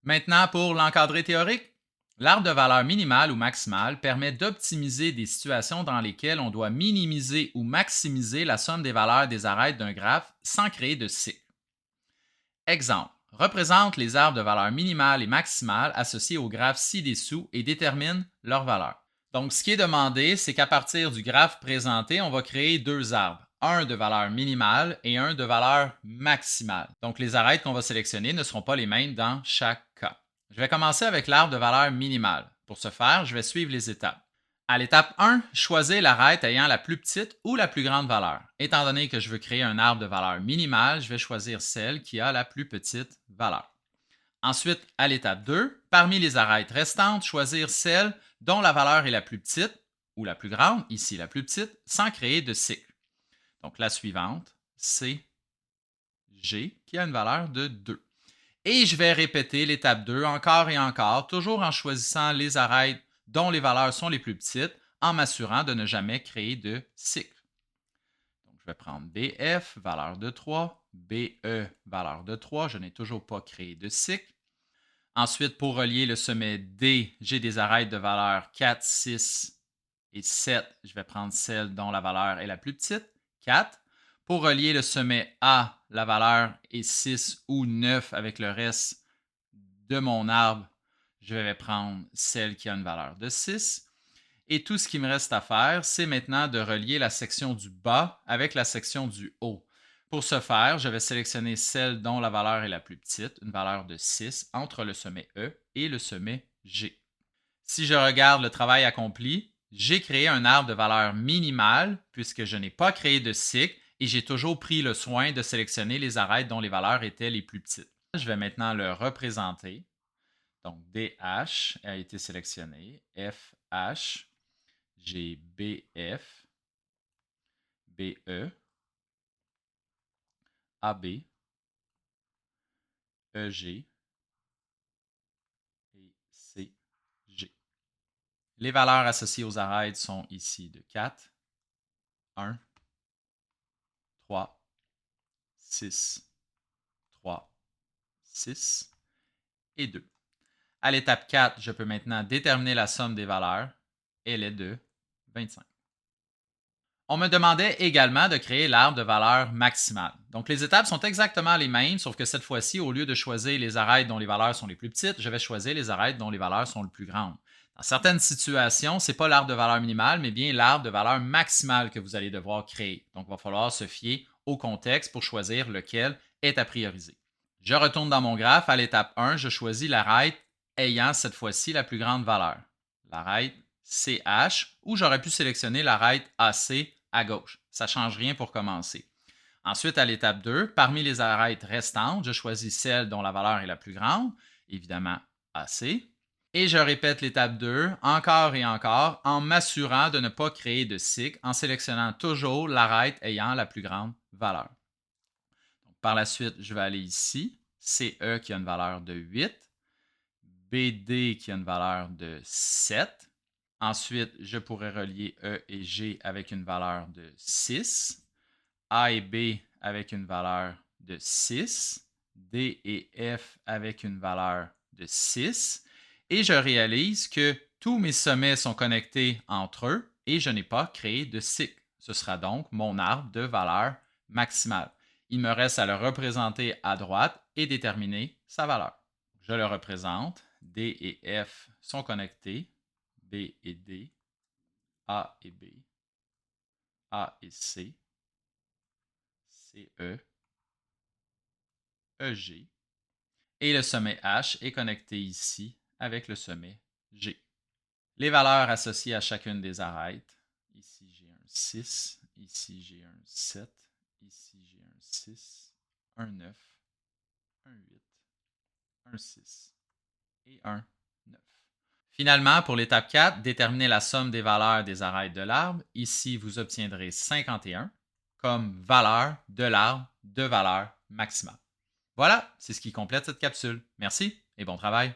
Maintenant, pour l'encadré théorique, l'arbre de valeur minimale ou maximale permet d'optimiser des situations dans lesquelles on doit minimiser ou maximiser la somme des valeurs des arêtes d'un graphe sans créer de cycle. Exemple, représente les arbres de valeur minimale et maximale associés au graphe ci-dessous et détermine leur valeur. Donc, ce qui est demandé, c'est qu'à partir du graphe présenté, on va créer deux arbres, un de valeur minimale et un de valeur maximale. Donc, les arêtes qu'on va sélectionner ne seront pas les mêmes dans chaque cas. Je vais commencer avec l'arbre de valeur minimale. Pour ce faire, je vais suivre les étapes. À l'étape 1, choisir l'arête ayant la plus petite ou la plus grande valeur. Étant donné que je veux créer un arbre de valeur minimale, je vais choisir celle qui a la plus petite valeur. Ensuite, à l'étape 2, parmi les arêtes restantes, choisir celle dont la valeur est la plus petite ou la plus grande, ici la plus petite, sans créer de cycle. Donc la suivante, c'est G, qui a une valeur de 2. Et je vais répéter l'étape 2 encore et encore, toujours en choisissant les arêtes dont les valeurs sont les plus petites, en m'assurant de ne jamais créer de cycle. Donc, je vais prendre BF, valeur de 3, BE, valeur de 3. Je n'ai toujours pas créé de cycle. Ensuite, pour relier le sommet D, j'ai des arêtes de valeur 4, 6 et 7. Je vais prendre celle dont la valeur est la plus petite, 4. Pour relier le sommet A, la valeur est 6 ou 9 avec le reste de mon arbre, je vais prendre celle qui a une valeur de 6. Et tout ce qui me reste à faire, c'est maintenant de relier la section du bas avec la section du haut. Pour ce faire, je vais sélectionner celle dont la valeur est la plus petite, une valeur de 6, entre le sommet E et le sommet G. Si je regarde le travail accompli, j'ai créé un arbre de valeur minimale puisque je n'ai pas créé de cycle et j'ai toujours pris le soin de sélectionner les arêtes dont les valeurs étaient les plus petites. Je vais maintenant le représenter. Donc, DH a été sélectionné, FH, j'ai BF, BE, AB, EG et CG. Les valeurs associées aux arêtes sont ici de 4, 1, 3, 6, 3, 6 et 2. À l'étape 4, je peux maintenant déterminer la somme des valeurs. Elle est de 25. On me demandait également de créer l'arbre de valeur maximale. Donc, les étapes sont exactement les mêmes, sauf que cette fois-ci, au lieu de choisir les arêtes dont les valeurs sont les plus petites, je vais choisir les arêtes dont les valeurs sont les plus grandes. Dans certaines situations, ce n'est pas l'arbre de valeur minimale, mais bien l'arbre de valeur maximale que vous allez devoir créer. Donc, il va falloir se fier au contexte pour choisir lequel est à prioriser. Je retourne dans mon graphe. À l'étape 1, je choisis l'arête ayant cette fois-ci la plus grande valeur. L'arête CH, ou j'aurais pu sélectionner l'arête AC à gauche. Ça ne change rien pour commencer. Ensuite, à l'étape 2, parmi les arêtes restantes, je choisis celle dont la valeur est la plus grande, évidemment AC. Et je répète l'étape 2 encore et encore en m'assurant de ne pas créer de cycle en sélectionnant toujours l'arête ayant la plus grande valeur. Donc, par la suite, je vais aller ici, CE qui a une valeur de 8, BD qui a une valeur de 7. Ensuite, je pourrais relier E et G avec une valeur de 6, A et B avec une valeur de 6, D et F avec une valeur de 6, et je réalise que tous mes sommets sont connectés entre eux et je n'ai pas créé de cycle. Ce sera donc mon arbre de valeur maximale. Il me reste à le représenter à droite et déterminer sa valeur. Je le représente. D et F sont connectés. B et D, A et B, A et C, CE, EG. Et le sommet H est connecté ici avec le sommet G. Les valeurs associées à chacune des arêtes. Ici, j'ai un 6. Ici, j'ai un 7. Ici, j'ai un 6, un 9, un 8, un 6 et un 9. Finalement, pour l'étape 4, déterminez la somme des valeurs des arêtes de l'arbre. Ici, vous obtiendrez 51 comme valeur de l'arbre de valeur maximale. Voilà, c'est ce qui complète cette capsule. Merci et bon travail.